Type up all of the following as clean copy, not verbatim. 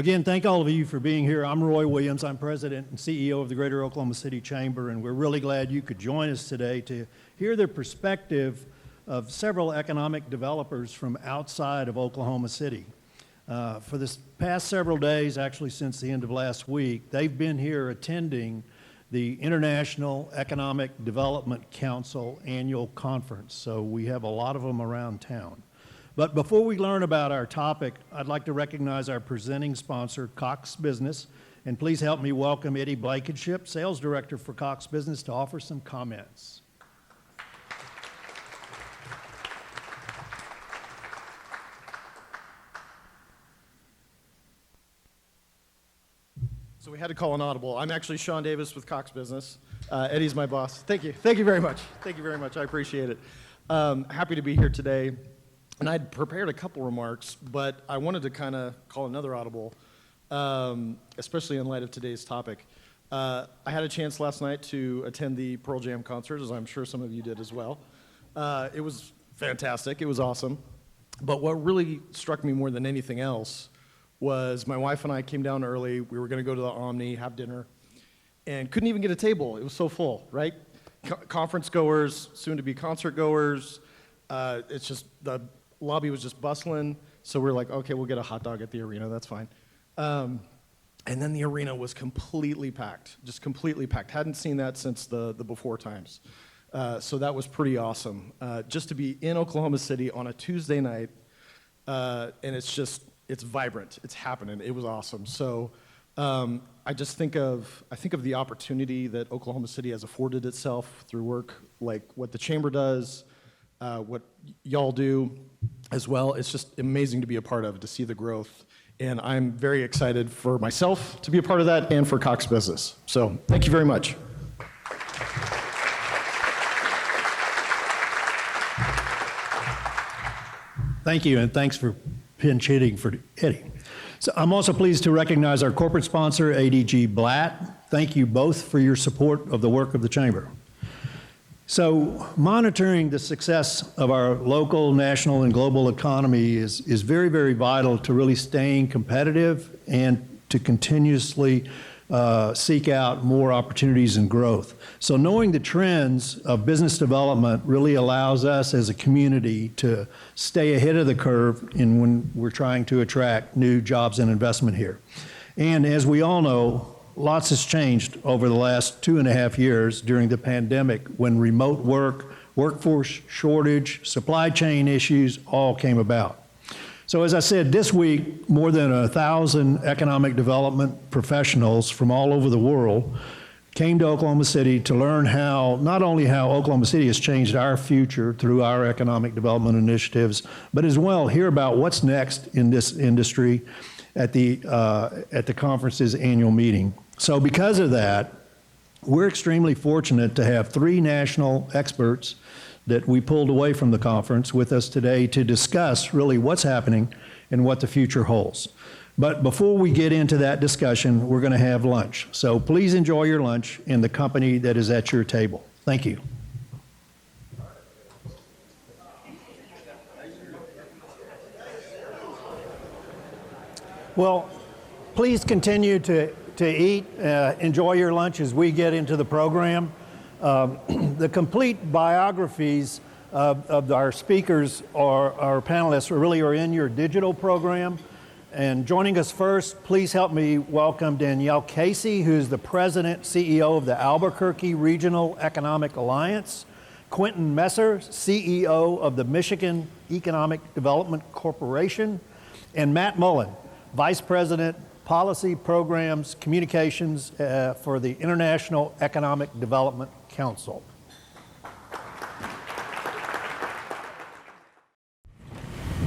Again, thank all of you for being here. I'm Roy Williams. I'm President and CEO of the Greater Oklahoma City Chamber, and we're really glad you could join us today to hear the perspective of several economic developers from outside of Oklahoma City. For this past several days, actually since the end of last week, they've been here attending the International Economic Development Council annual conference. So we have a lot of them around town. But before we learn about our topic, I'd like to recognize our presenting sponsor, Cox Business, and please help me welcome Eddie Blankenship, Sales Director for Cox Business, to offer some comments. So we had to call an audible. I'm actually Sean Davis with Cox Business. Eddie's my boss. Thank you. Thank you very much. Thank you very much. I appreciate it. Happy to be here today. And I'd prepared a couple remarks, but I wanted to kind of call another audible, especially in light of today's topic. I had a chance last night to attend the Pearl Jam concert, as I'm sure some of you did as well. It was fantastic. It was awesome. But what really struck me more than anything else was my wife and I came down early. We were going to go to the Omni, have dinner, and couldn't even get a table. It was so full, right? Conference goers, soon-to-be concert goers. It's just the lobby was just bustling, so we're like, okay, we'll get a hot dog at the arena, that's fine. And then the arena was completely packed, just completely packed. Hadn't seen that since the before times. So that was pretty awesome. Just to be in Oklahoma City on a Tuesday night, and it's vibrant, it's happening, it was awesome. So I think of the opportunity that Oklahoma City has afforded itself through work like what the Chamber does, what y'all do as well. It's just amazing to be a part of, to see the growth. And I'm very excited for myself to be a part of that and for Cox Business. So thank you very much. Thank you, and thanks for pinch hitting for Eddie. So I'm also pleased to recognize our corporate sponsor, ADG Blatt. Thank you both for your support of the work of the Chamber. So monitoring the success of our local, national, and global economy is very, very vital to really staying competitive and to continuously seek out more opportunities and growth. So knowing the trends of business development really allows us as a community to stay ahead of the curve when we're trying to attract new jobs and investment here. And as we all know, lots has changed over the last 2.5 years during the pandemic, when remote work, workforce shortage, supply chain issues all came about. So as I said, this week, more than 1,000 economic development professionals from all over the world came to Oklahoma City to learn not only how Oklahoma City has changed our future through our economic development initiatives, but as well hear about what's next in this industry at the conference's annual meeting. So because of that, we're extremely fortunate to have 3 national experts that we pulled away from the conference with us today to discuss really what's happening and what the future holds. But before we get into that discussion, we're going to have lunch. So please enjoy your lunch in the company that is at your table. Thank you. Well, please continue to eat, enjoy your lunch as we get into the program. The complete biographies of our speakers or our panelists are in your digital program. And joining us first, please help me welcome Danielle Casey, who's the President, CEO of the Albuquerque Regional Economic Alliance, Quentin Messer, CEO of the Michigan Economic Development Corporation, and Matt Mullin, Vice President, Policy Programs, Communications for the International Economic Development Council.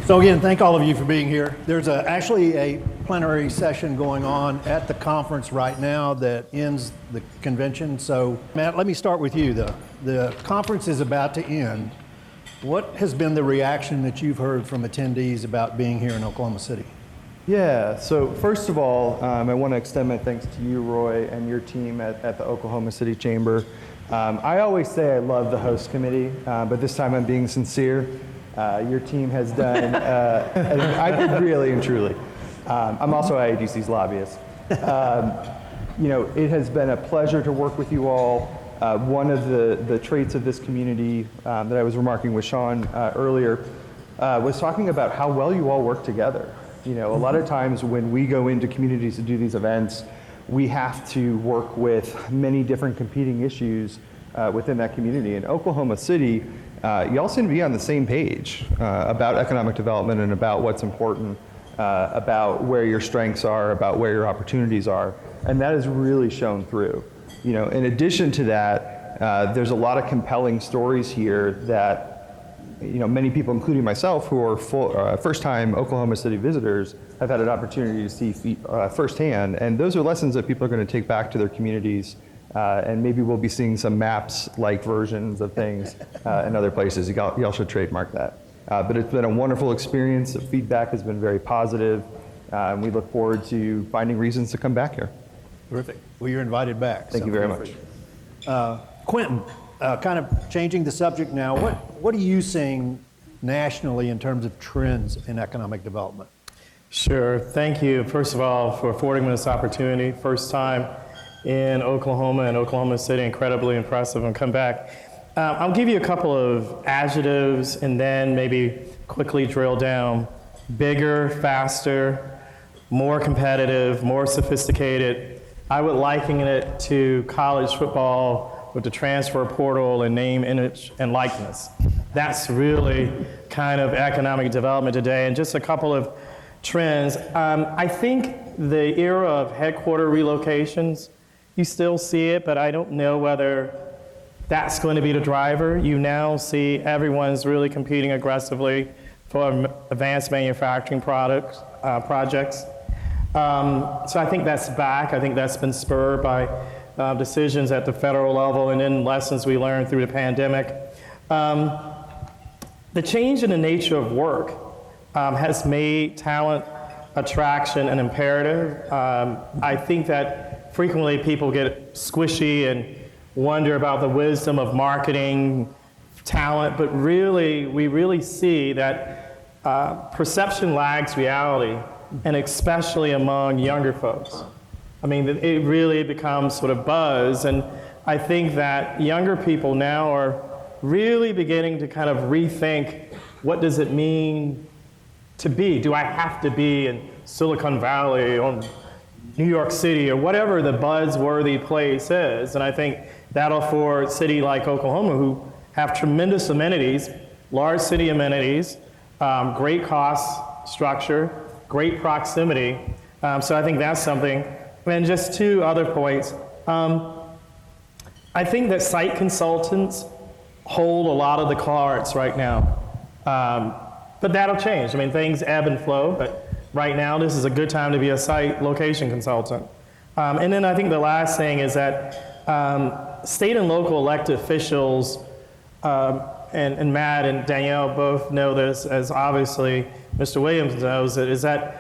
So again, thank all of you for being here. There's actually a plenary session going on at the conference right now that ends the convention. So Matt, let me start with you. The conference is about to end. What has been the reaction that you've heard from attendees about being here in Oklahoma City? Yeah, so first of all, I want to extend my thanks to you, Roy, and your team at the Oklahoma City Chamber. I always say I love the host committee, but this time I'm being sincere. Your team has done, I think really and truly. I'm also IAGC's lobbyist. It has been a pleasure to work with you all. One of the traits of this community that I was remarking with Sean earlier was talking about how well you all work together. A lot of times when we go into communities to do these events, we have to work with many different competing issues within that community. In Oklahoma City, you all seem to be on the same page about economic development and about what's important, about where your strengths are, about where your opportunities are, and that has really shown through. In addition to that, there's a lot of compelling stories here that many people, including myself, who are first-time Oklahoma City visitors, have had an opportunity to see firsthand, and those are lessons that people are going to take back to their communities, and maybe we'll be seeing some maps-like versions of things in other places. Y'all should trademark that. But it's been a wonderful experience. The feedback has been very positive, and we look forward to finding reasons to come back here. Terrific. Well, you're invited back. Thank you very much. Quentin, kind of changing the subject now, what are you seeing nationally in terms of trends in economic development? Sure. Thank you, first of all, for affording me this opportunity. First time in Oklahoma and Oklahoma City, incredibly impressive, and come back. I'll give you a couple of adjectives and then maybe quickly drill down. Bigger, faster, more competitive, more sophisticated. I would liken it to college football with the transfer portal and name, image, and likeness. That's really kind of economic development today. And just a couple of trends. I think the era of headquarter relocations, you still see it, but I don't know whether that's going to be the driver. You now see everyone's really competing aggressively for advanced manufacturing projects. So I think that's back. I think that's been spurred by decisions at the federal level and then lessons we learned through the pandemic. The change in the nature of work has made talent attraction an imperative. I think that frequently people get squishy and wonder about the wisdom of marketing talent, but really, we really see that perception lags reality, and especially among younger folks. I mean, it really becomes sort of buzz, and I think that younger people now are really beginning to kind of rethink, what does it mean to be? Do I have to be in Silicon Valley or New York City or whatever the buzzworthy place is? And I think that'll for a city like Oklahoma, who have tremendous amenities, large city amenities, great cost structure, great proximity. So I think that's something. And just two other points. I think that site consultants hold a lot of the cards right now. But that'll change. I mean, things ebb and flow, but right now this is a good time to be a site location consultant. And then I think the last thing is that state and local elected officials, and Matt and Danielle both know this, as obviously Mr. Williams knows it, is that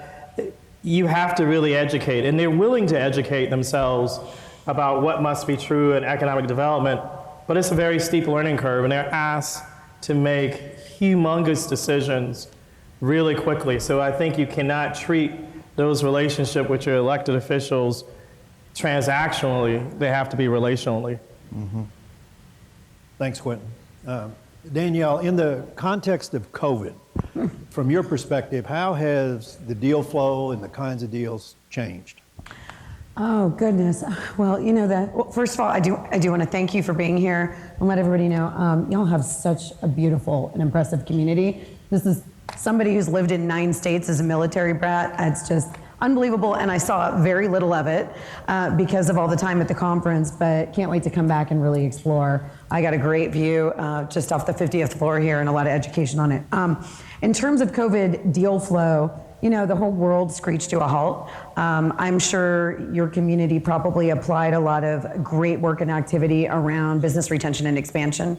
you have to really educate, and they're willing to educate themselves about what must be true in economic development, but it's a very steep learning curve, and they're asked to make humongous decisions really quickly. So I think you cannot treat those relationships with your elected officials transactionally. They have to be relationally. Mm-hmm. Thanks, Quentin. Danielle, in the context of COVID, from your perspective, how has the deal flow and the kinds of deals changed? Oh, goodness. Well, first of all, I do want to thank you for being here and let everybody know y'all have such a beautiful and impressive community. This is somebody who's lived in 9 states as a military brat. It's just unbelievable, and I saw very little of it because of all the time at the conference, but can't wait to come back and really explore. I got a great view just off the 50th floor here and a lot of education on it. In terms of COVID deal flow, the whole world screeched to a halt. I'm sure your community probably applied a lot of great work and activity around business retention and expansion.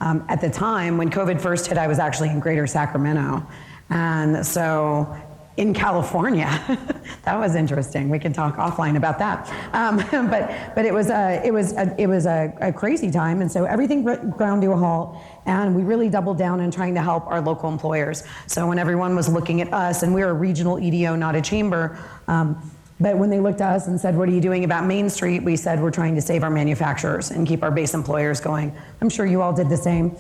At the time, when COVID first hit, I was actually in Greater Sacramento. And so in California. That was interesting. We can talk offline about that. But it was a crazy time, and so everything ground to a halt, and we really doubled down in trying to help our local employers. So when everyone was looking at us, and we're a regional EDO, not a chamber, but when they looked at us and said, "What are you doing about Main Street?" we said, "We're trying to save our manufacturers and keep our base employers going." I'm sure you all did the same.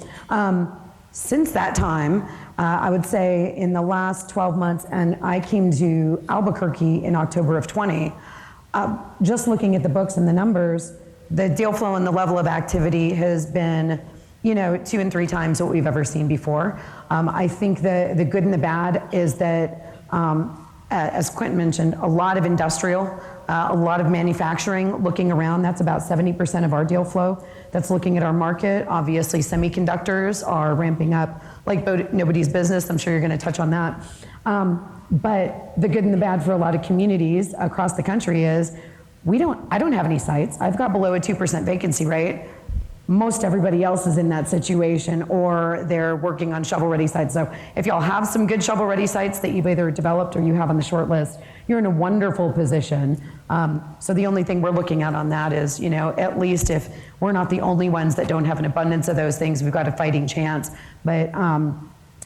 Since that time, I would say in the last 12 months, and I came to Albuquerque in October of 20, just looking at the books and the numbers, the deal flow and the level of activity has been, 2 and 3 times what we've ever seen before. I think the good and the bad is that, as Quentin mentioned, a lot of industrial, a lot of manufacturing looking around. That's about 70% of our deal flow. That's looking at our market. Obviously, semiconductors are ramping up like nobody's business. I'm sure you're going to touch on that. But the good and the bad for a lot of communities across the country is I don't have any sites. I've got below a 2% vacancy rate. Most everybody else is in that situation, or they're working on shovel-ready sites. So if y'all have some good shovel-ready sites that you've either developed or you have on the short list, you're in a wonderful position. So the only thing we're looking at on that is, at least if we're not the only ones that don't have an abundance of those things, we've got a fighting chance. But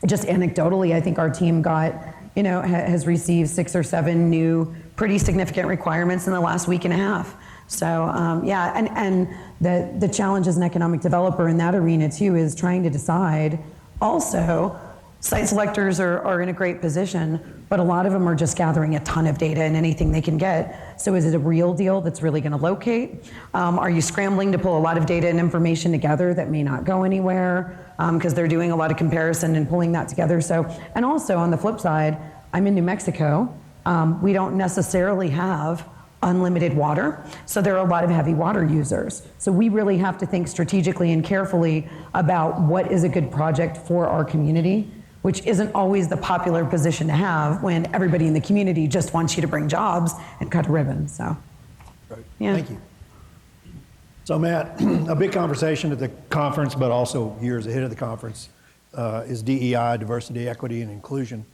just anecdotally, I think our team has received 6 or 7 new pretty significant requirements in the last week and a half. So and the challenge as an economic developer in that arena too is trying to decide. Also, site selectors are in a great position, but a lot of them are just gathering a ton of data and anything they can get. So is it a real deal that's really going to locate? Are you scrambling to pull a lot of data and information together that may not go anywhere because they're doing a lot of comparison and pulling that together? So, and also on the flip side, I'm in New Mexico. We don't necessarily have unlimited water, so there are a lot of heavy water users. So we really have to think strategically and carefully about what is a good project for our community, which isn't always the popular position to have when everybody in the community just wants you to bring jobs and cut a ribbon. So, Right. yeah. Thank you. So Matt, a big conversation at the conference, but also years ahead of the conference, is DEI, diversity, equity, and inclusion.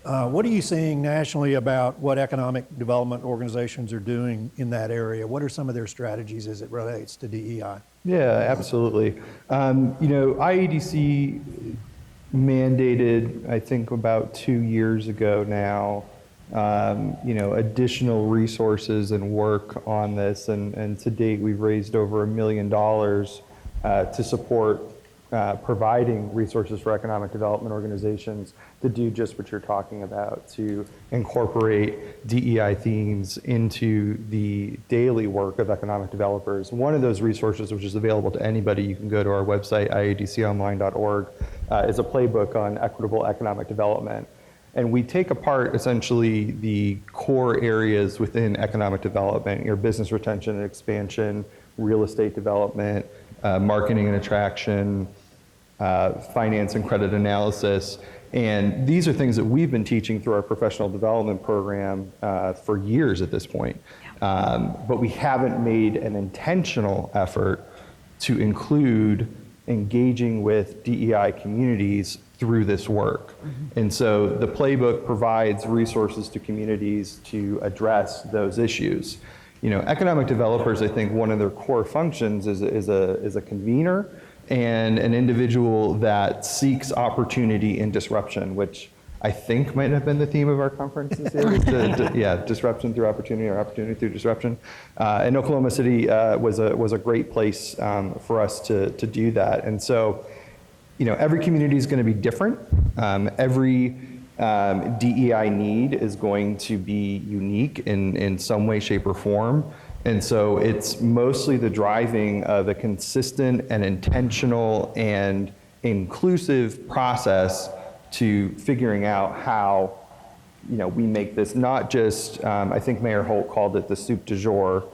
What are you seeing nationally about what economic development organizations are doing in that area? What are some of their strategies as it relates to DEI? Yeah, absolutely. IEDC mandated, I think about 2 years ago now, additional resources and work on this. And to date, we've raised over $1 million to support providing resources for economic development organizations to do just what you're talking about, to incorporate DEI themes into the daily work of economic developers. One of those resources, which is available to anybody, you can go to our website, iadconline.org, is a playbook on equitable economic development. And we take apart essentially the core areas within economic development, your business retention and expansion, real estate development, marketing and attraction, finance and credit analysis. And these are things that we've been teaching through our professional development program for years at this point. But we haven't made an intentional effort to include engaging with DEI communities through this work. And so the playbook provides resources to communities to address those issues. Economic developers, I think one of their core functions is a convener and an individual that seeks opportunity in disruption, which I think might have been the theme of our conference this year. Disruption through opportunity, or opportunity through disruption. And Oklahoma City was a great place for us to do that. And so, every community is going to be different. Every DEI need is going to be unique in some way, shape, or form. And so it's mostly the driving of a consistent and intentional and inclusive process to figuring out how, we make this not just, I think Mayor Holt called it the soup du jour,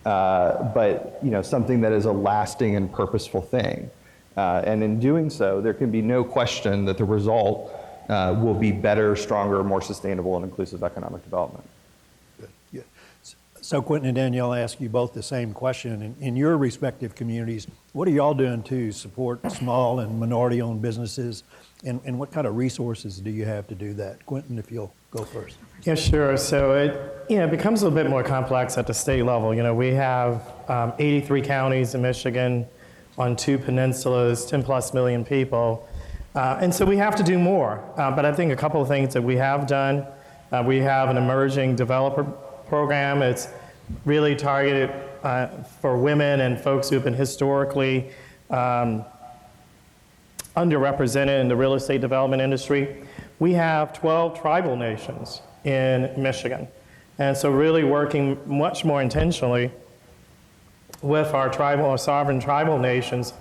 but, something that is a lasting and purposeful thing. And in doing so, there can be no question that the result will be better, stronger, more sustainable, and inclusive economic development. Yeah. So Quentin and Danielle, ask you both the same question. In your respective communities, what are y'all doing to support small and minority-owned businesses? And what kind of resources do you have to do that? Quentin, if you'll go first. Yeah, sure. So it becomes a little bit more complex at the state level. We have 83 counties in Michigan on 2 peninsulas, 10 plus million people. And so we have to do more. But I think a couple of things that we have done, we have an emerging developer program. It's really targeted for women and folks who have been historically underrepresented in the real estate development industry. We have 12 tribal nations in Michigan. And so really working much more intentionally with our tribal or sovereign tribal nations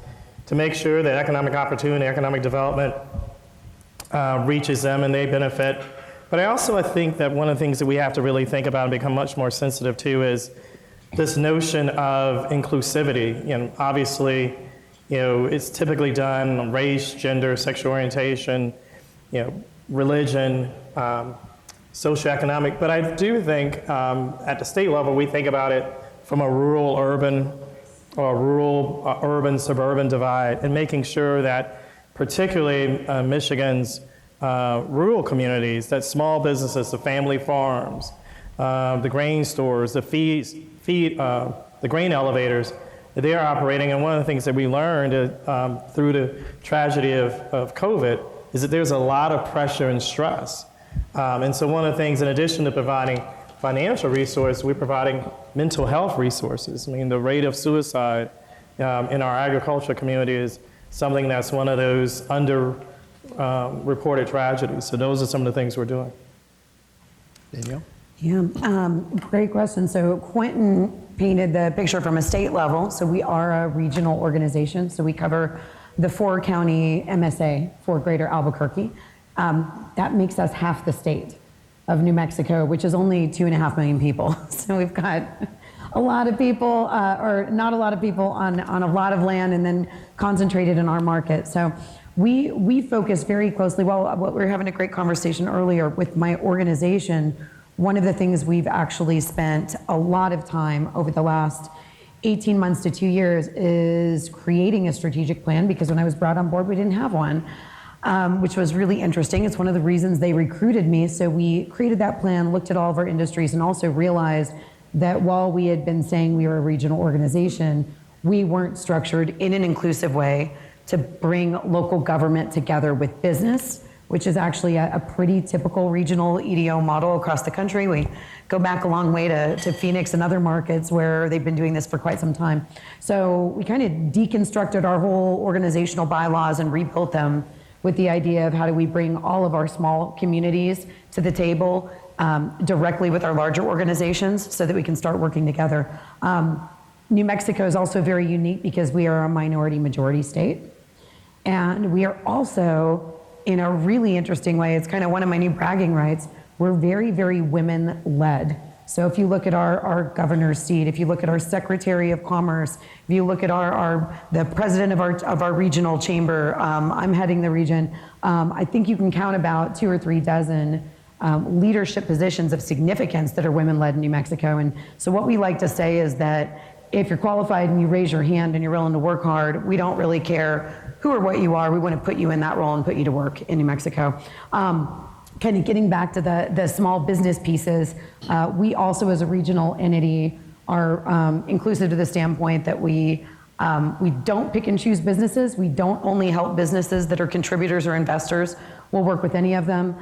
to make sure that economic opportunity, economic development reaches them and they benefit. But I think that one of the things that we have to really think about and become much more sensitive to is this notion of inclusivity. Obviously, it's typically done on race, gender, sexual orientation, religion, socioeconomic. But I do think at the state level, we think about it from a rural-urban or rural-urban-suburban divide, and making sure that particularly Michigan's rural communities, that small businesses, the family farms, the grain stores, the the grain elevators, they are operating. And one of the things that we learned through the tragedy of COVID is that there's a lot of pressure and stress. And so one of the things, in addition to providing financial resources, we're providing mental health resources. I mean, the rate of suicide in our agricultural community is something that's one of those reported tragedies. So those are some of the things we're doing. Danielle? Yeah, great question. So Quentin painted the picture from a state level. So we are a regional organization. So we cover the 4-county MSA for Greater Albuquerque. That makes us half the state of New Mexico, which is only 2.5 million people. So we've got a lot of people, or not a lot of people on a lot of land, and then concentrated in our market. So we focus very closely. Well, we were having a great conversation earlier with my organization. One of the things we've actually spent a lot of time over the last 18 months to 2 years is creating a strategic plan, because when I was brought on board, we didn't have one, which was really interesting. It's one of the reasons they recruited me. So we created that plan, looked at all of our industries, and also realized that while we had been saying we were a regional organization, we weren't structured in an inclusive way to bring local government together with business, which is actually a pretty typical regional EDO model across the country. We go back a long way to Phoenix and other markets where they've been doing this for quite some time. So we kind of deconstructed our whole organizational bylaws and rebuilt them with the idea of how do we bring all of our small communities to the table directly with our larger organizations so that we can start working together. New Mexico is also very unique because we are a minority majority state. And we are also, in a really interesting way, it's kind of one of my new bragging rights, we're very, very women-led. So if you look at our governor's seat, if you look at our Secretary of Commerce, if you look at the president of our regional chamber, I'm heading the region, I think you can count about 2 or 3 dozen leadership positions of significance that are women-led in New Mexico. And so what we like to say is that if you're qualified and you raise your hand and you're willing to work hard, we don't really care who or what you are. We want to put you in that role and put you to work in New Mexico. Kind of getting back to the small business pieces, we also as a regional entity are inclusive to the standpoint that we don't pick and choose businesses. We don't only help businesses that are contributors or investors. We'll work with any of them.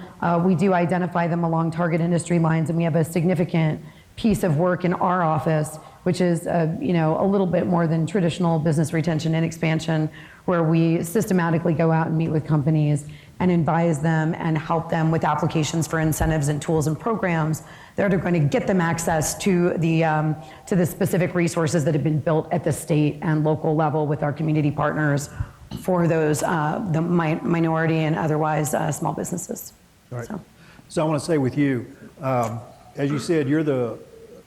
We do identify them along target industry lines, and we have a significant piece of work in our office, which is a little bit more than traditional business retention and expansion, where we systematically go out and meet with companies and advise them and help them with applications for incentives and tools and programs that are going to get them access to the specific resources that have been built at the state and local level with our community partners for those the minority and otherwise small businesses. All right. So I want to say with you, as you said, you're the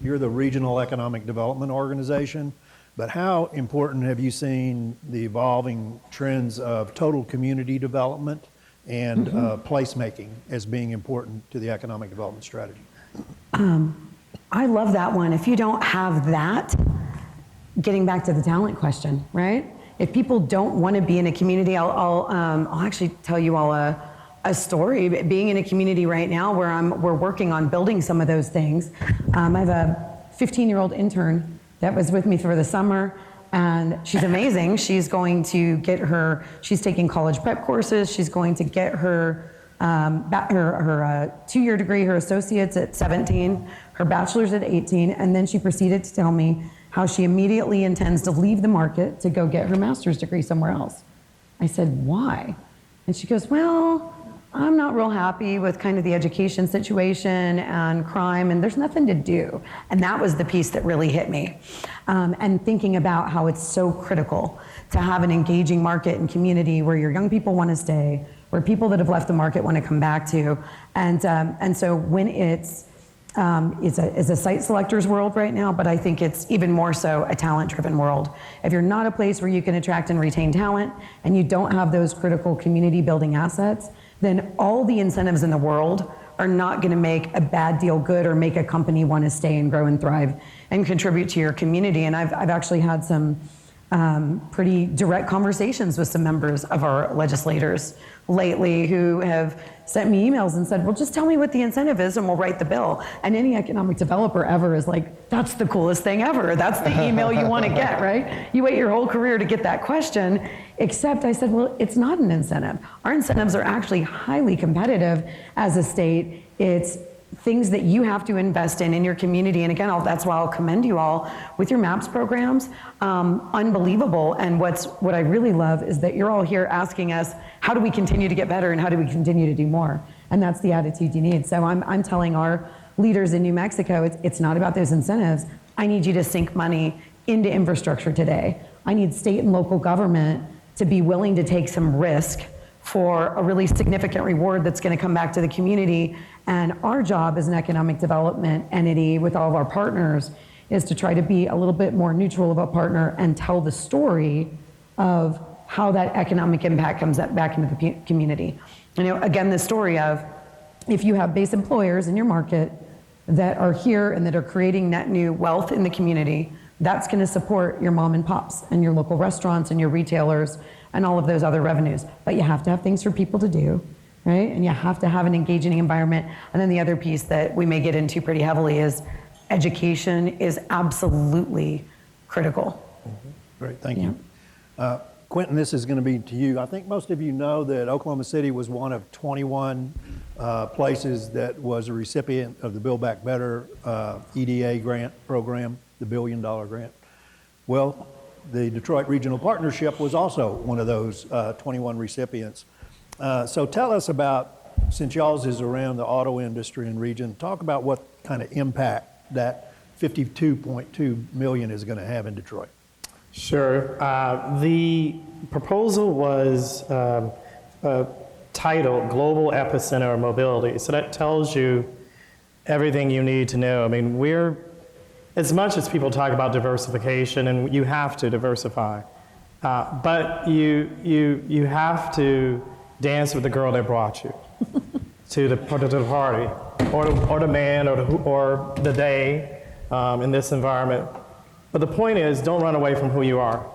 Regional Economic Development Organization, but how important have you seen the evolving trends of total community development and placemaking as being important to the economic development strategy? I love that one. If you don't have that, getting back to the talent question, right? If people don't want to be in a community, I'll actually tell you all a story. Being in a community right now where we're working on building some of those things. I have a 15-year-old intern that was with me for the summer, and she's amazing. She's going to get she's taking college prep courses. She's going to get her 2-year degree, her associate's at 17, her bachelor's at 18, and then she proceeded to tell me how she immediately intends to leave the market to go get her master's degree somewhere else. I said, why? And she goes, well, I'm not real happy with kind of the education situation and crime, and there's nothing to do. And that was the piece that really hit me. And thinking about how it's so critical to have an engaging market and community where your young people want to stay, where people that have left the market want to come back to. And so when it's a site selector's world right now, but I think it's even more so a talent-driven world. If you're not a place where you can attract and retain talent, and you don't have those critical community-building assets, then all the incentives in the world are not going to make a bad deal good or make a company want to stay and grow and thrive and contribute to your community. And I've actually had some pretty direct conversations with some members of our legislators lately who have sent me emails and said, well, just tell me what the incentive is and we'll write the bill. And any economic developer ever is like, that's the coolest thing ever. That's the email you want to get, right? You wait your whole career to get that question, except I said, well, it's not an incentive. Our incentives are actually highly competitive as a state. It's things that you have to invest in your community. And again, that's why I'll commend you all with your MAPS programs. Unbelievable. And what I really love is that you're all here asking us, how do we continue to get better and how do we continue to do more? And that's the attitude you need. So I'm telling our leaders in New Mexico, it's not about those incentives. I need you to sink money into infrastructure today. I need state and local government to be willing to take some risk for a really significant reward that's going to come back to the community. And our job as an economic development entity with all of our partners is to try to be a little bit more neutral of a partner and tell the story of how that economic impact comes back into the community. You know, again, the story of if you have base employers in your market that are here and that are creating net new wealth in the community, that's going to support your mom and pops and your local restaurants and your retailers and all of those other revenues. But you have to have things for people to do, right? And you have to have an engaging environment. And then the other piece that we may get into pretty heavily is education is absolutely critical. Great, thank you. Quentin, this is going to be to you. I think most of you know that Oklahoma City was one of 21 places that was a recipient of the Build Back Better EDA grant program, the $1 billion grant. Well, the Detroit Regional Partnership was also one of those 21 recipients. So tell us about, since y'all's is around the auto industry and region, talk about what kind of impact that $52.2 million is going to have in Detroit. Sure. The proposal was titled Global Epicenter of Mobility. So that tells you everything you need to know. I mean, as much as people talk about diversification, and you have to diversify, but you have to dance with the girl that brought you to the party, or the man, or the day in this environment. But the point is, don't run away from who you are.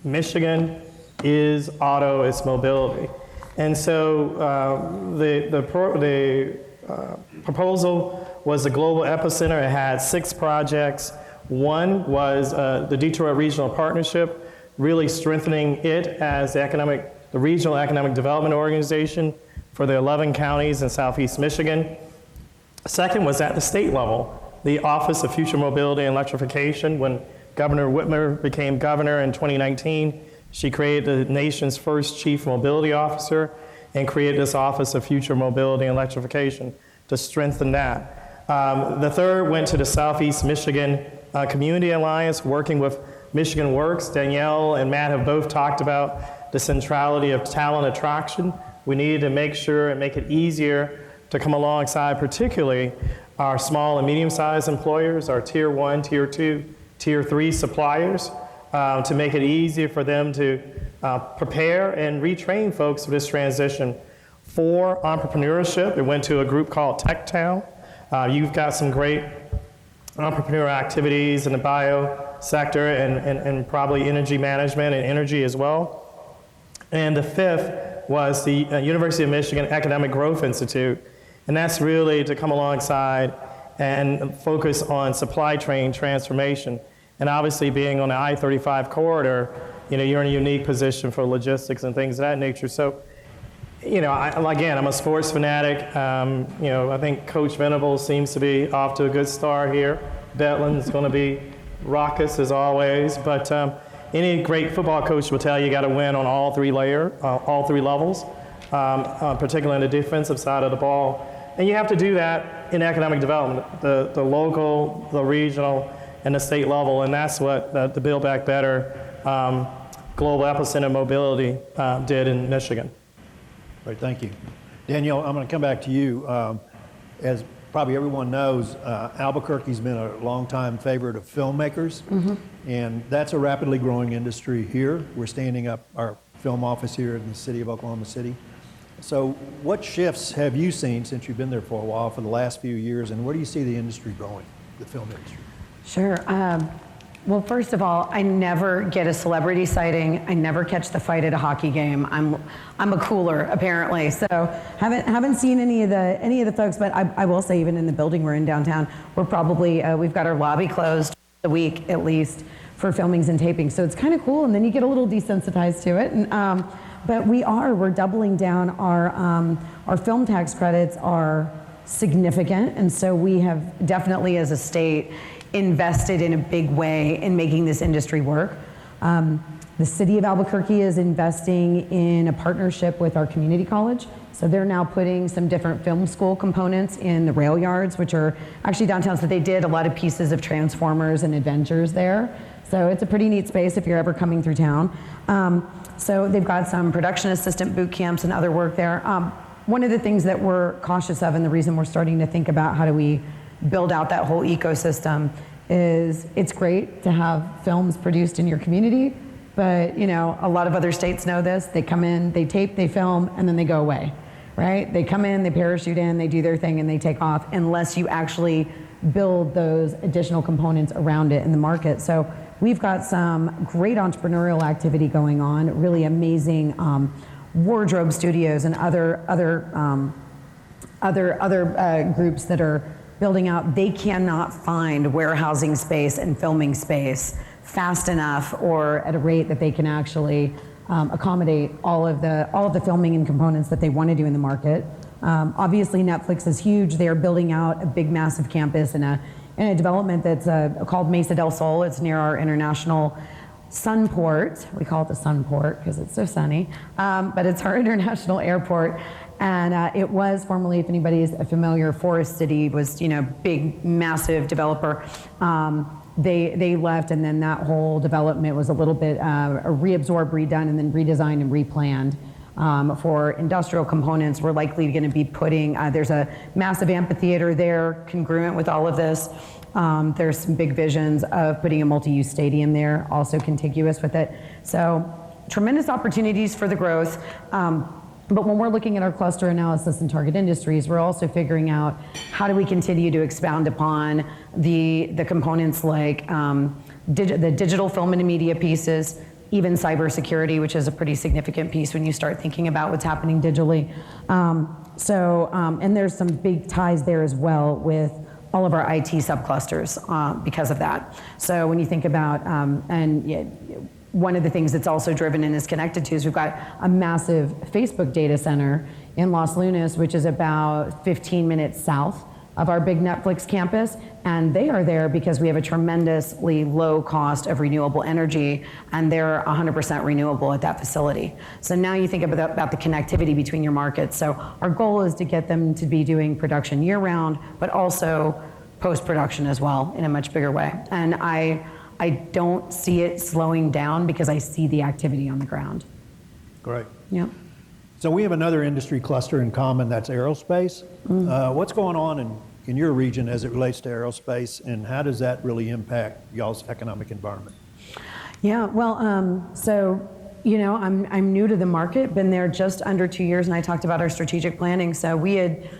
Michigan is auto, it's mobility. And so the proposal was the global epicenter. It had 6 projects. One was the Detroit Regional Partnership, really strengthening it as the regional economic development organization for the 11 counties in Southeast Michigan. Second was at the state level, the Office of Future Mobility and Electrification. When Governor Whitmer became governor in 2019, she created the nation's first chief mobility officer and created this Office of Future Mobility and Electrification to strengthen that. The third went to the Southeast Michigan Community Alliance, working with Michigan Works. Danielle and Matt have both talked about the centrality of talent attraction. We needed to make sure and make it easier to come alongside, particularly our small and medium-sized employers, our Tier 1, Tier 2, Tier 3 suppliers, to make it easier for them to prepare and retrain folks for this transition. For entrepreneurship, it went to a group called Tech Town. You've got some great entrepreneurial activities in the bio sector and probably energy management and energy as well. And the fifth was the University of Michigan Economic Growth Institute, and that's really to come alongside and focus on supply chain transformation. And obviously being on the I-35 corridor, you're in a unique position for logistics and things of that nature. So, again, I'm a sports fanatic. I think Coach Venables seems to be off to a good start here. Bedland's going to be raucous as always, but any great football coach will tell you got to win on all three levels, particularly on the defensive side of the ball. And you have to do that in economic development, the local, the regional, and the state level, and that's what the Build Back Better Global Epicenter Mobility did in Michigan. Great, thank you. Danielle, I'm going to come back to you. As probably everyone knows, Albuquerque's been a longtime favorite of filmmakers, and that's a rapidly growing industry here. We're standing up our film office here in the city of Oklahoma City. So what shifts have you seen since you've been there for a while, for the last few years, and where do you see the industry going, the film industry? Sure. Well, first of all, I never get a celebrity sighting. I never catch the fight at a hockey game. I'm a cooler, apparently. So haven't seen any of the folks. But I will say, even in the building we're in downtown, we're probably we've got our lobby closed a week at least for filmings and tapings. So it's kind of cool, and then you get a little desensitized to it. And but we're doubling down. Our film tax credits are significant, and so we have definitely, as a state, invested in a big way in making this industry work. The city of Albuquerque is investing in a partnership with our community college. So they're now putting some different film school components in the rail yards, which are actually downtown. So they did a lot of pieces of Transformers and Avengers there. So it's a pretty neat space if you're ever coming through town. So they've got some production assistant boot camps and other work there. One of the things that we're cautious of, and the reason we're starting to think about how do we build out that whole ecosystem, is it's great to have films produced in your community, but a lot of other states know this. They come in, they tape, they film, and then they go away, right? They come in, they parachute in, they do their thing, and they take off, unless you actually build those additional components around it in the market. So we've got some great entrepreneurial activity going on, really amazing wardrobe studios and other groups that are building out. They cannot find warehousing space and filming space fast enough or at a rate that they can actually accommodate all of the filming and components that they want to do in the market. Obviously, Netflix is huge. They are building out a big, massive campus in a development that's called Mesa del Sol. It's near our international Sunport. We call it the Sunport because it's so sunny, but it's our international airport. And it was formerly, if anybody's familiar, Forest City was, big, massive developer. They left, and then that whole development was a little bit reabsorbed, redone, and then redesigned and replanned for industrial components. We're likely going to be putting, there's a massive amphitheater there congruent with all of this. There's some big visions of putting a multi-use stadium there, also contiguous with it. So tremendous opportunities for the growth. But when we're looking at our cluster analysis and target industries, we're also figuring out how do we continue to expound upon the components like the digital film and media pieces, even cybersecurity, which is a pretty significant piece when you start thinking about what's happening digitally. And there's some big ties there as well with all of our IT subclusters because of that. So when you think about, one of the things that's also driven and is connected to is we've got a massive Facebook data center in Los Lunas, which is about 15 minutes south of our big Netflix campus. And they are there because we have a tremendously low cost of renewable energy, and they're 100% renewable at that facility. So now you think about the connectivity between your markets. So our goal is to get them to be doing production year round, but also post-production as well in a much bigger way. And I don't see it slowing down because I see the activity on the ground. Great. Yeah. So we have another industry cluster in common, that's aerospace. What's going on in your region as it relates to aerospace, and how does that really impact y'all's economic environment? Yeah, well, I'm new to the market, been there just under 2 years, and I talked about our strategic planning. So we had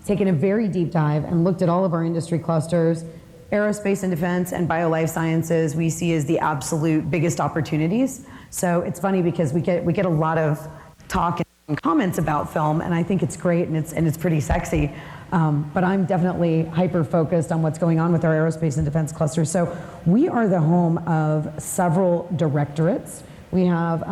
taken a very deep dive and looked at all of our industry clusters, aerospace and defense and biolife sciences we see as the absolute biggest opportunities. So it's funny because we get a lot of talk and comments about film, and I think it's great and it's pretty sexy. But I'm definitely hyper-focused on what's going on with our aerospace and defense cluster. So we are the home of several directorates. We have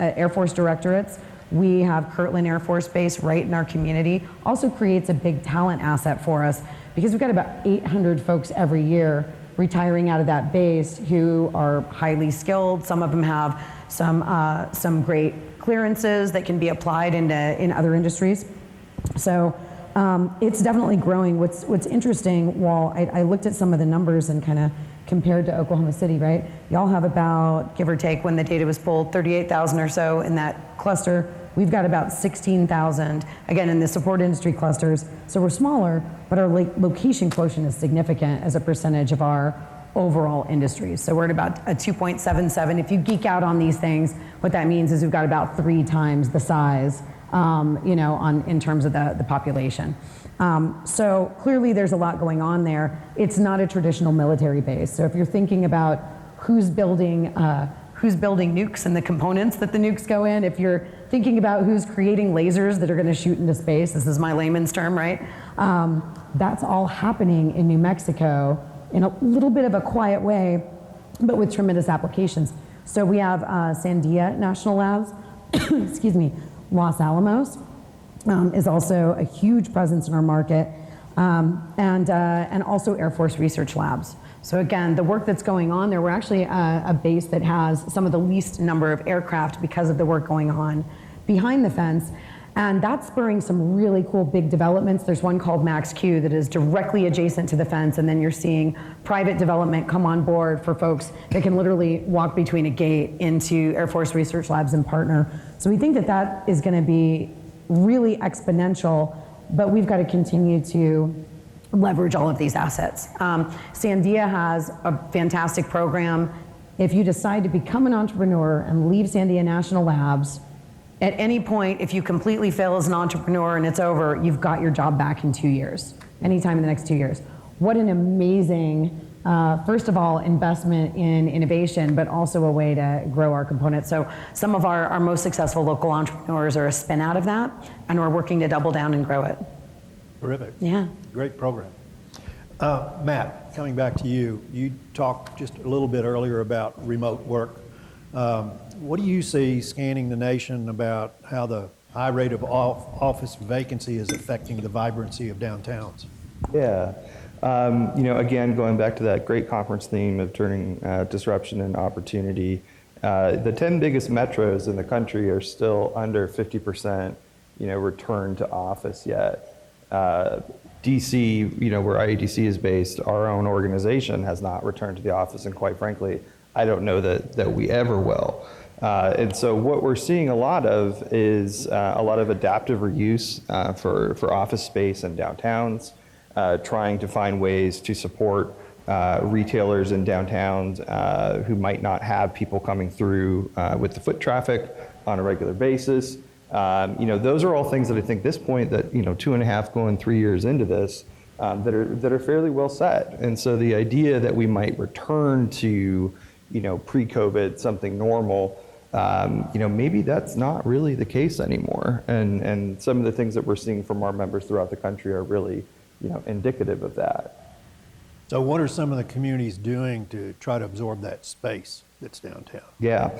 Air Force directorates. We have Kirtland Air Force Base right in our community. Also creates a big talent asset for us because we've got about 800 folks every year retiring out of that base who are highly skilled. Some of them have some great clearances that can be applied in other industries. So it's definitely growing. What's interesting, while I looked at some of the numbers and kind of compared to Oklahoma City, right? Y'all have about, give or take, when the data was pulled, 38,000 or so in that cluster. We've got about 16,000, again, in the support industry clusters. So we're smaller, but our location quotient is significant as a percentage of our overall industries. So we're at about a 2.77. If you geek out on these things, what that means is we've got about 3 times the size, in terms of the population. So clearly there's a lot going on there. It's not a traditional military base. So if you're thinking about who's building nukes and the components that the nukes go in, if you're thinking about who's creating lasers that are going to shoot into space, this is my layman's term, right? That's all happening in New Mexico in a little bit of a quiet way, but with tremendous applications. So we have Sandia National Labs, excuse me, Los Alamos is also a huge presence in our market, and also Air Force Research Labs. So again, the work that's going on there, we're actually a base that has some of the least number of aircraft because of the work going on behind the fence. And that's spurring some really cool big developments. There's one called Max Q that is directly adjacent to the fence, and then you're seeing private development come on board for folks that can literally walk between a gate into Air Force Research Labs and partner. So we think that that is going to be really exponential, but we've got to continue to leverage all of these assets. Sandia has a fantastic program. If you decide to become an entrepreneur and leave Sandia National Labs, at any point, if you completely fail as an entrepreneur and it's over, you've got your job back in 2 years, anytime in the next 2 years. What an amazing, first of all, investment in innovation, but also a way to grow our components. So some of our most successful local entrepreneurs are a spin out of that, and we're working to double down and grow it. Terrific. Yeah. Great program. Matt, coming back to you, you talked just a little bit earlier about remote work. What do you see scanning the nation about how the high rate of office vacancy is affecting the vibrancy of downtowns? Yeah. Again, going back to that great conference theme of turning disruption into opportunity, the 10 biggest metros in the country are still under 50%, return to office yet. DC, where IADC is based, our own organization has not returned to the office, and quite frankly, I don't know that we ever will. And so what we're seeing a lot of is a lot of adaptive reuse for office space in downtowns, trying to find ways to support retailers in downtowns who might not have people coming through with the foot traffic on a regular basis. Those are all things that I think at this point that, 2.5 going 3 years into this, that are fairly well set. And so the idea that we might return to, pre-COVID, something normal, maybe that's not really the case anymore. And some of the things that we're seeing from our members throughout the country are really, indicative of that. So what are some of the communities doing to try to absorb that space that's downtown? Yeah,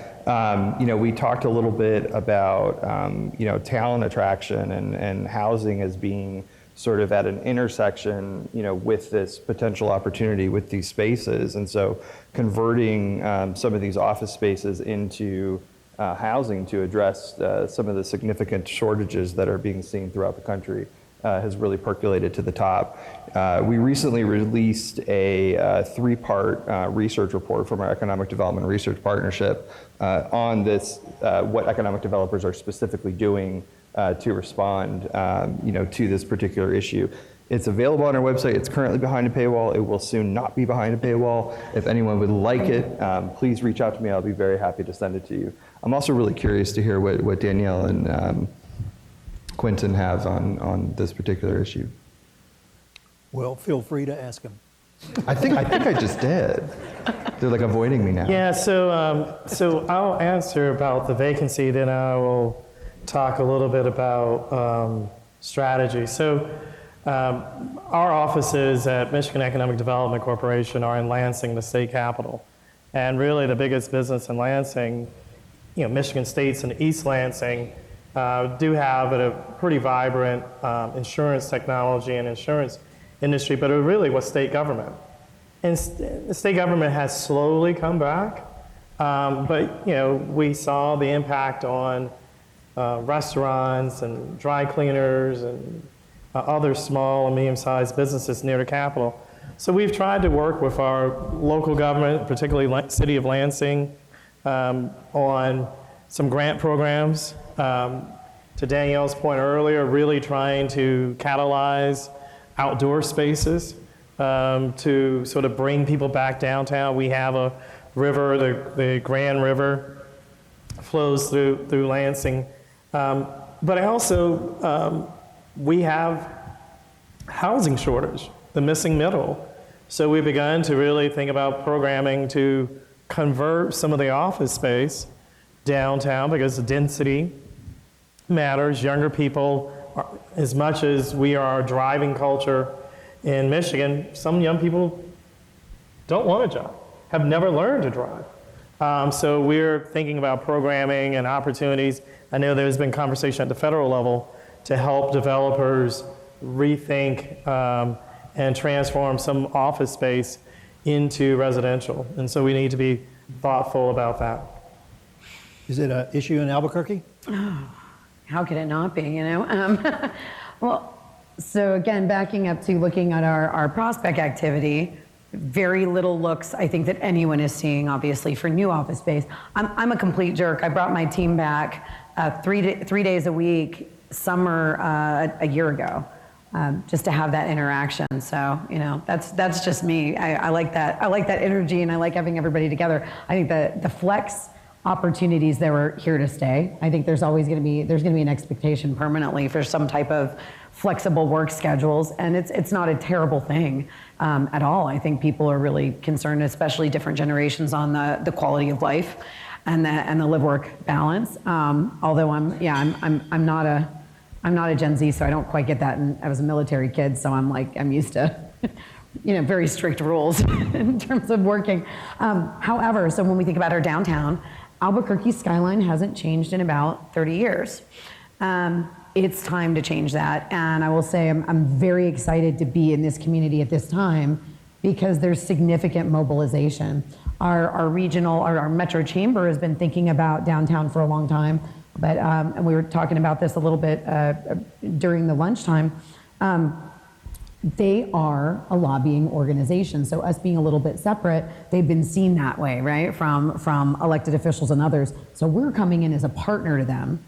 we talked a little bit about, talent attraction and housing as being sort of at an intersection, with this potential opportunity with these spaces. And so converting some of these office spaces into housing to address some of the significant shortages that are being seen throughout the country has really percolated to the top. We recently released a 3-part research report from our Economic Development Research Partnership on this, what economic developers are specifically doing to respond, to this particular issue. It's available on our website. It's currently behind a paywall. It will soon not be behind a paywall. If anyone would like it, please reach out to me. I'll be very happy to send it to you. I'm also really curious to hear what Danielle and Quentin have on this particular issue. Well, feel free to ask them. I think I just did. They're like avoiding me now. Yeah, so I'll answer about the vacancy, then I will talk a little bit about strategy. So our offices at Michigan Economic Development Corporation are in Lansing, the state capital. And really the biggest business in Lansing, Michigan State's in East Lansing, do have a pretty vibrant insurance technology and insurance industry, but it really was state government. And the state government has slowly come back, but we saw the impact on restaurants and dry cleaners and other small and medium-sized businesses near the capital. So we've tried to work with our local government, particularly City of Lansing, on some grant programs. To Danielle's point earlier, really trying to catalyze outdoor spaces to sort of bring people back downtown. We have a river, the Grand River flows through Lansing. But also, we have housing shortage, the missing middle. So we've begun to really think about programming to convert some of the office space downtown because the density matters. Younger people, as much as we are a driving culture in Michigan, some young people don't want a job, have never learned to drive. So we're thinking about programming and opportunities. I know there's been conversation at the federal level to help developers rethink and transform some office space into residential. And so we need to be thoughtful about that. Is it an issue in Albuquerque? How could it not be, Well, so again, backing up to looking at our prospect activity, very little looks, I think, that anyone is seeing, obviously, for new office space. I'm a complete jerk. I brought my team back 3 days a week, summer a year ago, just to have that interaction. So, that's just me. I like that. I like that energy, and I like having everybody together. I think the flex opportunities that are here to stay. I think there's always going to be an expectation permanently for some type of flexible work schedules, and it's not a terrible thing at all. I think people are really concerned, especially different generations, on the quality of life and the live-work balance. Although I'm not a Gen Z, so I don't quite get that. And I was a military kid, so I'm used to very strict rules in terms of working. However, so when we think about our downtown, Albuquerque skyline hasn't changed in about 30 years. It's time to change that. And I will say I'm very excited to be in this community at this time because there's significant mobilization. Our Metro Chamber has been thinking about downtown for a long time, but and we were talking about this a little bit during the lunchtime. They are a lobbying organization. So us being a little bit separate, they've been seen that way, right, from elected officials and others. So we're coming in as a partner to them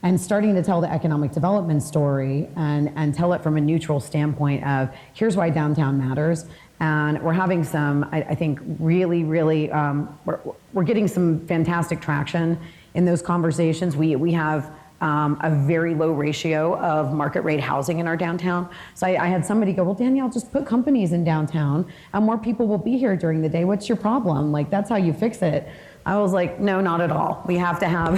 and starting to tell the economic development story and tell it from a neutral standpoint of here's why downtown matters. And we're having some, I think, really, we're getting some fantastic traction in those conversations. We have a very low ratio of market rate housing in our downtown. So I had somebody go, well, Danielle, just put companies in downtown and more people will be here during the day. What's your problem? Like, that's how you fix it. I was like, no, not at all. We have to have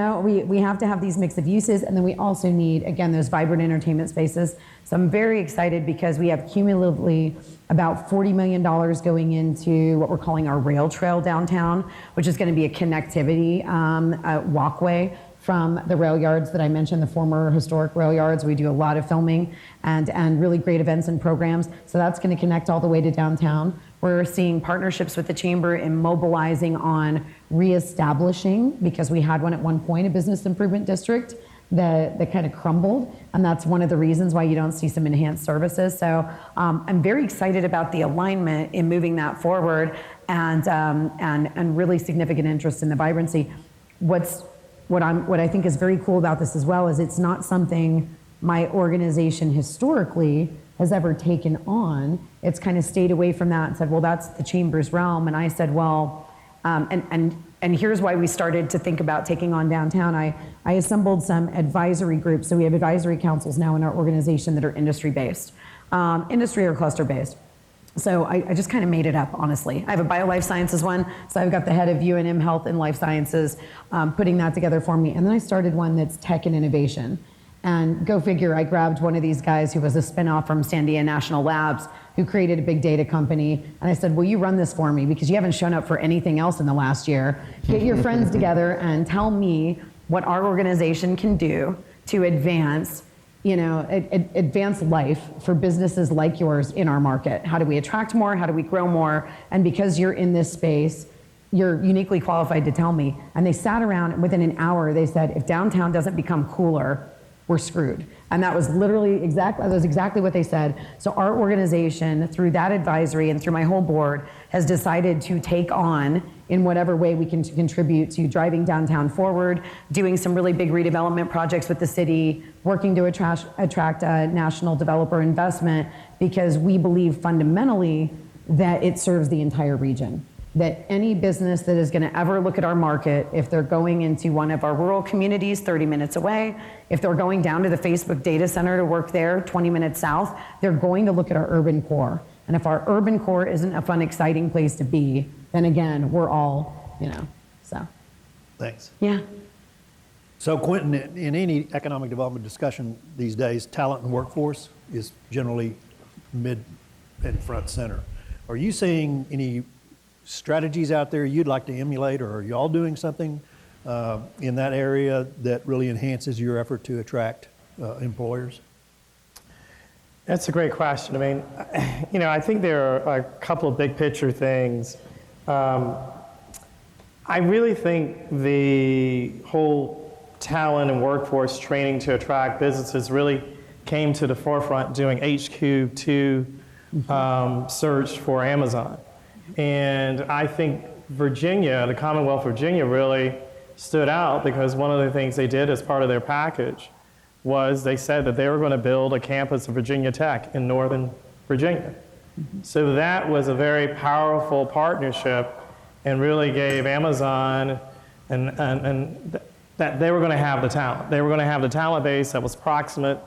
we have to have these mix of uses. And then we also need, again, those vibrant entertainment spaces. So I'm very excited because we have cumulatively about $40 million going into what we're calling our rail trail downtown, which is going to be a connectivity walkway from the rail yards that I mentioned, the former historic rail yards. We do a lot of filming and really great events and programs. So that's going to connect all the way to downtown. We're seeing partnerships with the Chamber in mobilizing on reestablishing, because we had one at one point, a business improvement district that kind of crumbled. And that's one of the reasons why you don't see some enhanced services. So I'm very excited about the alignment in moving that forward and really significant interest in the vibrancy. What I think is very cool about this as well is it's not something my organization historically has ever taken on. It's kind of stayed away from that and said, well, that's the Chamber's realm. And I said, well, and here's why we started to think about taking on downtown. I assembled some advisory groups. So we have advisory councils now in our organization that are industry-based, industry or cluster-based. So I just kind of made it up, honestly. I have a bio-life sciences one, so I've got the head of UNM Health and Life Sciences putting that together for me. And then I started one that's tech and innovation. And go figure, I grabbed one of these guys who was a spinoff from Sandia National Labs who created a big data company. And I said, will you run this for me? Because you haven't shown up for anything else in the last year. Get your friends together and tell me what our organization can do to advance advance life for businesses like yours in our market. How do we attract more? How do we grow more? And because you're in this space, you're uniquely qualified to tell me. And they sat around, and within an hour, they said, if downtown doesn't become cooler, we're screwed. And that was literally exactly what they said. So our organization, through that advisory and through my whole board, has decided to take on, in whatever way we can contribute to driving downtown forward, doing some really big redevelopment projects with the city, working to attract national developer investment, because we believe fundamentally that it serves the entire region. That any business that is going to ever look at our market, if they're going into one of our rural communities 30 minutes away, if they're going down to the Facebook data center to work there 20 minutes south, they're going to look at our urban core. And if our urban core isn't a fun, exciting place to be, then again, we're all, so. Thanks. Yeah. So Quentin, in any economic development discussion these days, talent and workforce is generally mid and front center. Are you seeing any strategies out there you'd like to emulate, or are y'all doing something in that area that really enhances your effort to attract employers? That's a great question. I mean, I think there are a couple of big picture things. I really think the whole talent and workforce training to attract businesses really came to the forefront doing HQ2 search for Amazon. And I think Virginia, the Commonwealth of Virginia, really stood out because one of the things they did as part of their package was they said that they were going to build a campus of Virginia Tech in Northern Virginia. So that was a very powerful partnership and really gave Amazon and that they were going to have the talent. They were going to have the talent base that was proximate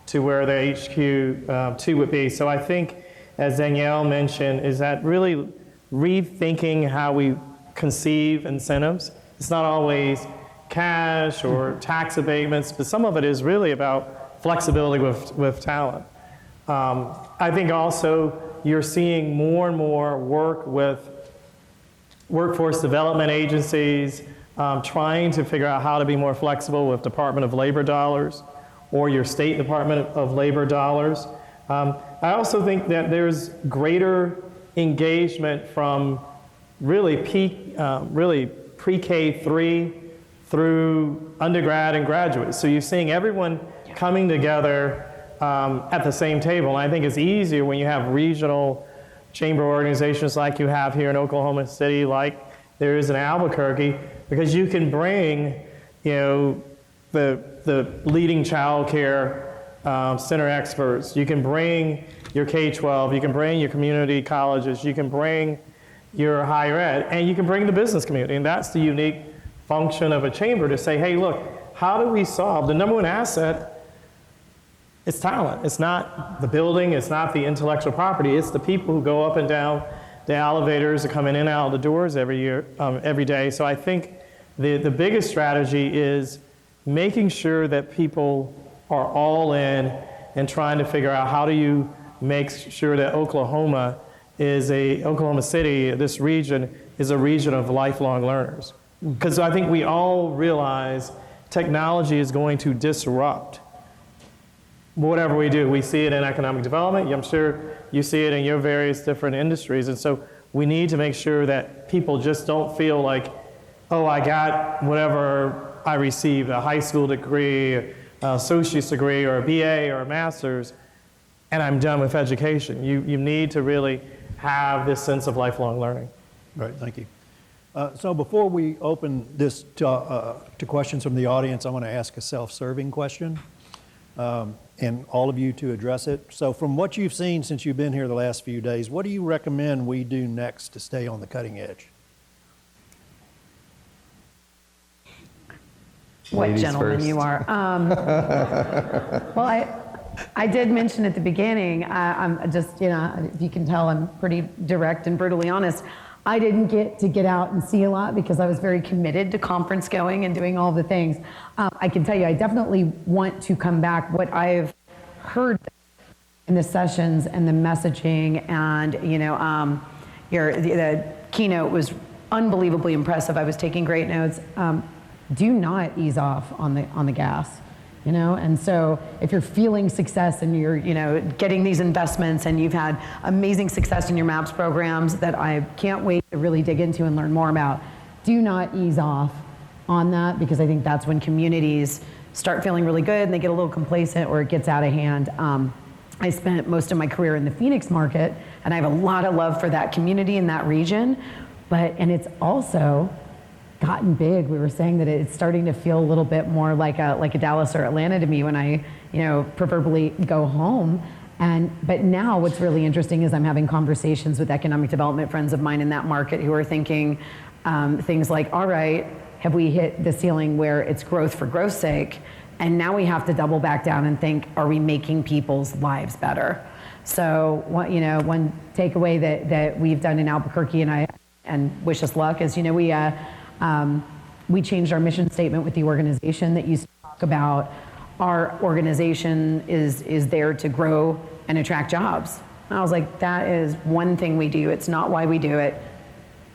to where the HQ2 would be. So I think, as Danielle mentioned, is that really rethinking how we conceive incentives. It's not always cash or tax abatements, but some of it is really about flexibility with talent. I think also you're seeing more and more work with workforce development agencies, trying to figure out how to be more flexible with Department of Labor dollars or your state Department of Labor dollars. I also think that there's greater engagement from really pre-K3 through undergrad and graduate. So you're seeing everyone coming together at the same table. And I think it's easier when you have regional chamber organizations like you have here in Oklahoma City, like there is in Albuquerque, because you can bring, the leading child care center experts. You can bring your K-12, you can bring your community colleges, you can bring your higher ed, and you can bring the business community. And that's the unique function of a chamber, to say, hey, look, how do we solve the number one asset? It's talent. It's not the building, it's not the intellectual property, it's the people who go up and down the elevators that come in and out of the doors every day. So I think the biggest strategy is making sure that people are all in and trying to figure out how do you make sure that Oklahoma City, this region, is a region of lifelong learners. Because I think we all realize technology is going to disrupt whatever we do. We see it in economic development. I'm sure you see it in your various different industries. And so we need to make sure that people just don't feel like, oh, I got whatever I received, a high school degree, an associate's degree, or a BA or a master's, and I'm done with education. You need to really have this sense of lifelong learning. Right, thank you. So before we open this to questions from the audience, I want to ask a self-serving question, and all of you to address it. So from what you've seen since you've been here the last few days, what do you recommend we do next to stay on the cutting edge? What Ladies gentleman first. you are. Well, I did mention at the beginning, I'm just, if you can tell, I'm pretty direct and brutally honest. I didn't get to get out and see a lot because I was very committed to conference going and doing all the things. I can tell you, I definitely want to come back. What I've heard in the sessions and the messaging and, the keynote was unbelievably impressive. I was taking great notes. Do not ease off on the gas. And so if you're feeling success and you're, getting these investments and you've had amazing success in your MAPS programs that I can't wait to really dig into and learn more about, do not ease off on that, because I think that's when communities start feeling really good and they get a little complacent or it gets out of hand. I spent most of my career in the Phoenix market, and I have a lot of love for that community in that region, and it's also gotten big. We were saying that it's starting to feel a little bit more like a Dallas or Atlanta to me when I, preferably go home. But now what's really interesting is I'm having conversations with economic development friends of mine in that market who are thinking things like, all right, have we hit the ceiling where it's growth for growth's sake? And now we have to double back down and think, are we making people's lives better? So, one takeaway that we've done in Albuquerque, and wish us luck, is, we changed our mission statement with the organization that used to talk about our organization is there to grow and attract jobs. And I was like, that is one thing we do. It's not why we do it.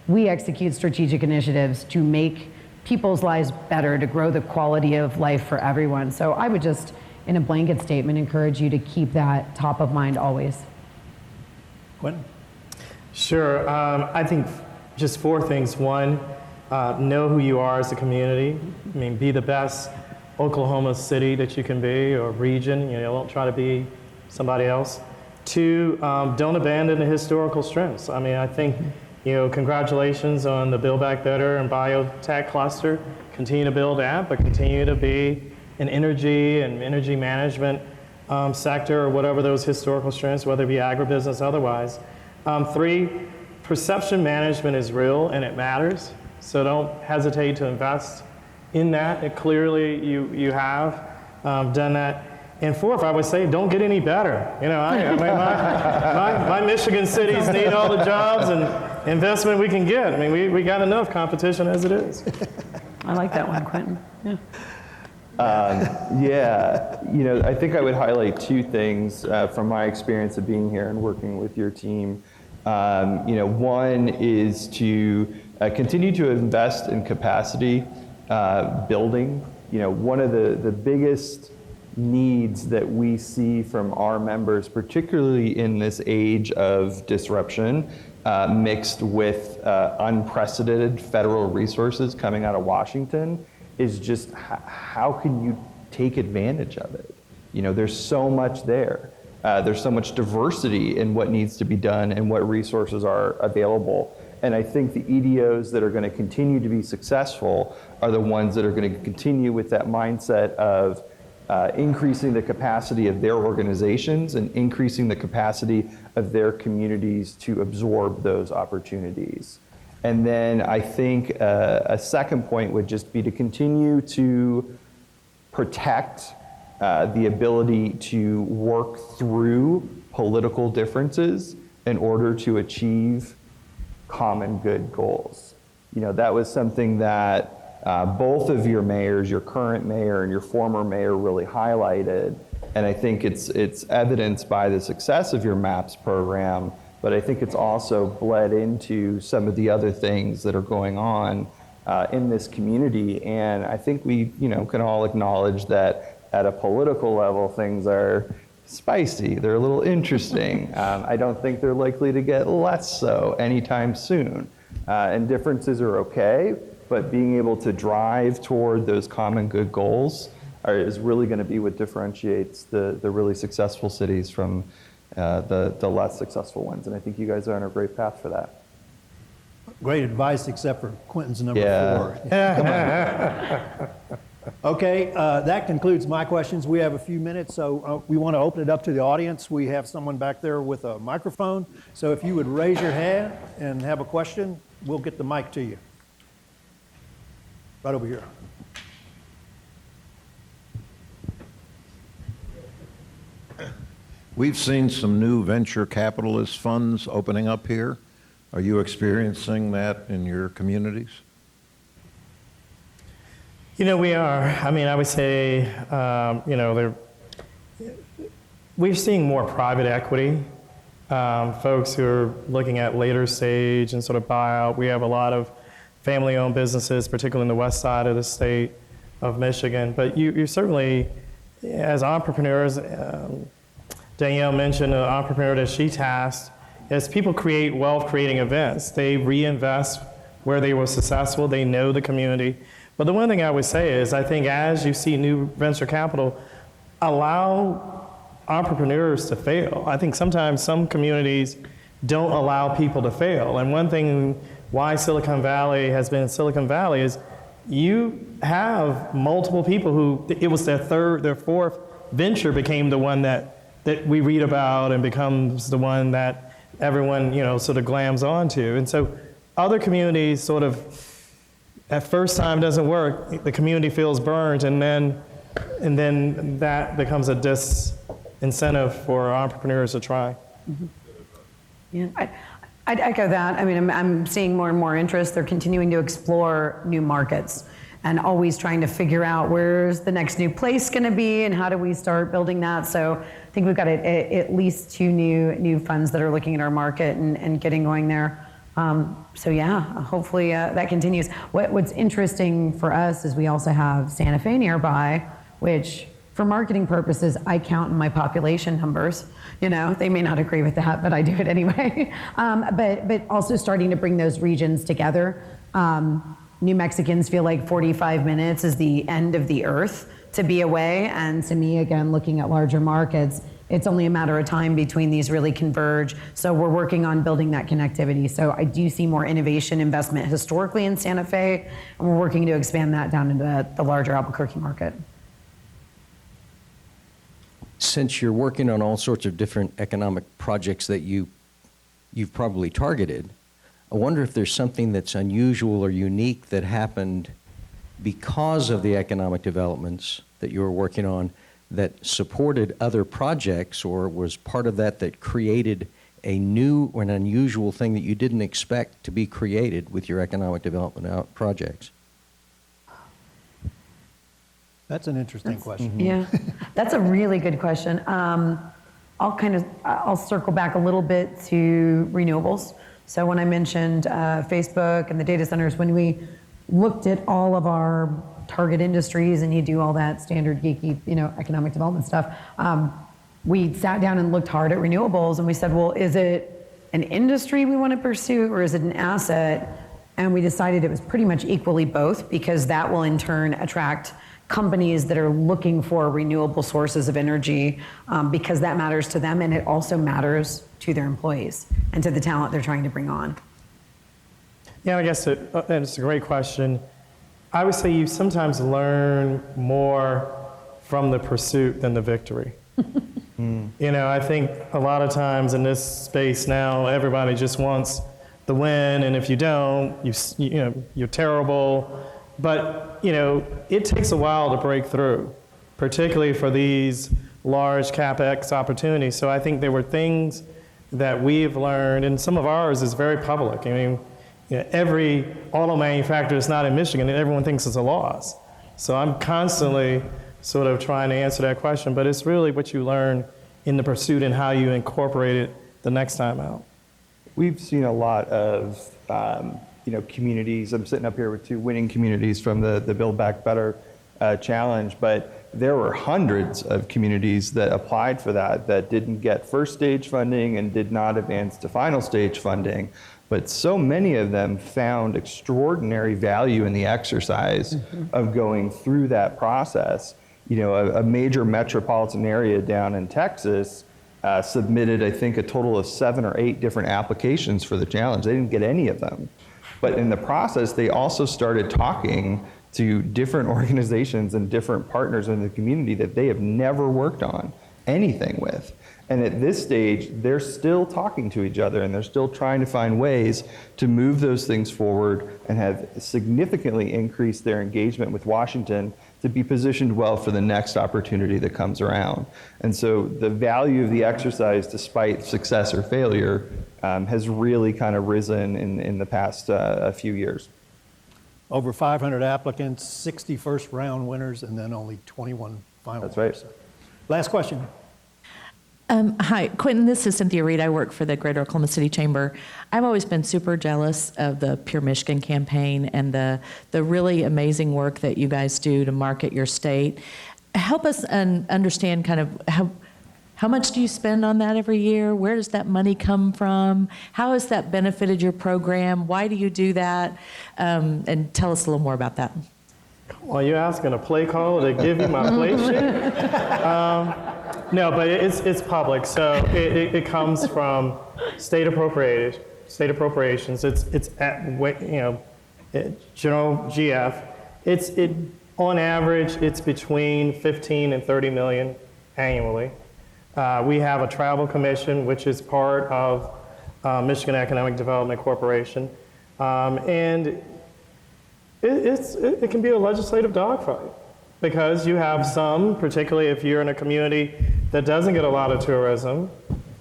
We execute strategic initiatives to make people's lives better, to grow the quality of life for everyone. So I would just, in a blanket statement, encourage you to keep that top of mind always. Quentin? Sure. I think just 4 things. One, know who you are as a community. Be the best Oklahoma city that you can be, or region. Don't try to be somebody else. 2, don't abandon the historical strengths. I think, congratulations on the Build Back Better and biotech cluster. Continue to build that, but continue to be an energy and energy management sector, or whatever those historical strengths, whether it be agribusiness, otherwise. 3, perception management is real and it matters. So don't hesitate to invest in that. Clearly, you have done that. And 4th, I would say, don't get any better. My Michigan cities need all the jobs and investment we can get. We got enough competition as it is. I like that one, Quentin. Yeah. I think I would highlight 2 things from my experience of being here and working with your team. One is to continue to invest in capacity building. One of the biggest needs that we see from our members, particularly in this age of disruption, mixed with unprecedented federal resources coming out of Washington, is just how can you take advantage of it? There's so much there. There's so much diversity in what needs to be done and what resources are available. And I think the EDOs that are going to continue to be successful are the ones that are going to continue with that mindset of increasing the capacity of their organizations and increasing the capacity of their communities to absorb those opportunities. And then I think a second point would just be to continue to protect the ability to work through political differences in order to achieve common good goals. That was something that both of your mayors, your current mayor and your former mayor, really highlighted. And I think it's evidenced by the success of your MAPS program, but I think it's also bled into some of the other things that are going on in this community. And I think we can all acknowledge that at a political level, things are spicy. They're a little interesting. I don't think they're likely to get less so anytime soon. And differences are okay, but being able to drive toward those common good goals is really going to be what differentiates the really successful cities from the less successful ones. And I think you guys are on a great path for that. Great advice, except for Quentin's number 4. Come on. Okay, that concludes my questions. We have a few minutes, so we want to open it up to the audience. We have someone back there with a microphone. So if you would raise your hand and have a question, we'll get the mic to you. Right over here. We've seen some new venture capitalist funds opening up here. Are you experiencing that in your communities? We are. I mean, I would say, we're seeing more private equity, folks who are looking at later stage and sort of buyout. We have a lot of family-owned businesses, particularly in the west side of the state of Michigan. But you certainly, as entrepreneurs, Danielle mentioned an entrepreneur that she tasked. As people create wealth-creating events, they reinvest where they were successful. They know the community. But the one thing I would say is, I think as you see new venture capital, allow entrepreneurs to fail. I think sometimes some communities don't allow people to fail. And one thing why Silicon Valley has been Silicon Valley is you have multiple people who, it was their fourth venture became the one that we read about and becomes the one that everyone, sort of glams onto. And so other communities sort of, at first time doesn't work, the community feels burned, and then that becomes a disincentive for entrepreneurs to try. Mm-hmm. Yeah, I'd echo that. I mean, I'm seeing more and more interest. They're continuing to explore new markets and always trying to figure out where's the next new place going to be and how do we start building that. So I think we've got at least 2 new funds that are looking at our market and getting going there. So yeah, hopefully that continues. What's interesting for us is we also have Santa Fe nearby, which for marketing purposes, I count in my population numbers. They may not agree with that, but I do it anyway. But also starting to bring those regions together. New Mexicans feel like 45 minutes is the end of the earth to be away. And to me, again, looking at larger markets, it's only a matter of time between these really converge. So we're working on building that connectivity. So I do see more innovation investment historically in Santa Fe, and we're working to expand that down into the larger Albuquerque market. Since you're working on all sorts of different economic projects that you've probably targeted, I wonder if there's something that's unusual or unique that happened because of the economic developments that you were working on that supported other projects, or was part of that created a new or an unusual thing that you didn't expect to be created with your economic development projects? That's an interesting question. Yeah, that's a really good question. I'll circle back a little bit to renewables. So when I mentioned Facebook and the data centers, when we looked at all of our target industries and you do all that standard geeky, economic development stuff, we sat down and looked hard at renewables and we said, well, is it an industry we want to pursue or is it an asset? And we decided it was pretty much equally both, because that will in turn attract companies that are looking for renewable sources of energy, because that matters to them and it also matters to their employees and to the talent they're trying to bring on. Yeah, I guess it's a great question. I would say you sometimes learn more from the pursuit than the victory. I think a lot of times in this space now, everybody just wants the win, and if you don't, you're terrible. But it takes a while to break through, particularly for these large CapEx opportunities. So I think there were things that we've learned, and some of ours is very public. I mean, every auto manufacturer is not in Michigan, and everyone thinks it's a loss. So I'm constantly sort of trying to answer that question, but it's really what you learn in the pursuit and how you incorporate it the next time out. We've seen a lot of communities. I'm sitting up here with 2 winning communities from the Build Back Better challenge, but there were hundreds of communities that applied for that didn't get first stage funding and did not advance to final stage funding. But so many of them found extraordinary value in the exercise of going through that process. A major metropolitan area down in Texas submitted, I think, a total of 7 or 8 different applications for the challenge. They didn't get any of them. But in the process, they also started talking to different organizations and different partners in the community that they have never worked on anything with. And at this stage, they're still talking to each other and they're still trying to find ways to move those things forward and have significantly increased their engagement with Washington to be positioned well for the next opportunity that comes around. And so the value of the exercise, despite success or failure, has really kind of risen in the past few years. Over 500 applicants, 60 first round winners, and then only 21 final That's right. winners. Last question. Hi, Quentin, this is Cynthia Reed. I work for the Greater Oklahoma City Chamber. I've always been super jealous of the Pure Michigan campaign and the really amazing work that you guys do to market your state. Help us understand kind of how much do you spend on that every year? Where does that money come from? How has that benefited your program? Why do you do that? And tell us a little more about that. Well, you're asking a play call to give you my play sheet? No, but it's public, so it comes from state appropriations. It's at general GF. On average, it's between 15 and 30 million annually. We have a travel commission, which is part of Michigan Economic Development Corporation, and it can be a legislative dogfight because you have some, particularly if you're in a community that doesn't get a lot of tourism,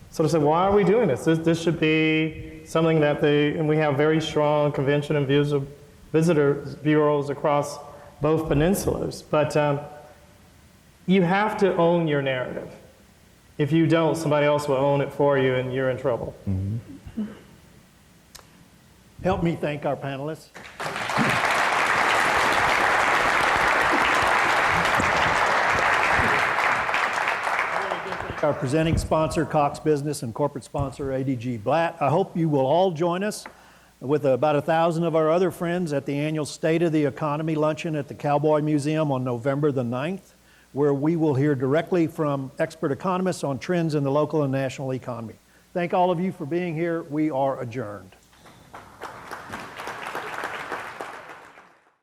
sort of say, why are we doing this? This should be something that and we have very strong convention and visitor bureaus across both peninsulas, but you have to own your narrative. If you don't, somebody else will own it for you and you're in trouble. Mm-hmm. Help me thank our panelists. Our presenting sponsor, Cox Business, and corporate sponsor, ADG Blatt. I hope you will all join us with about 1,000 of our other friends at the annual State of the Economy Luncheon at the Cowboy Museum on November the 9th, where we will hear directly from expert economists on trends in the local and national economy. Thank all of you for being here. We are adjourned.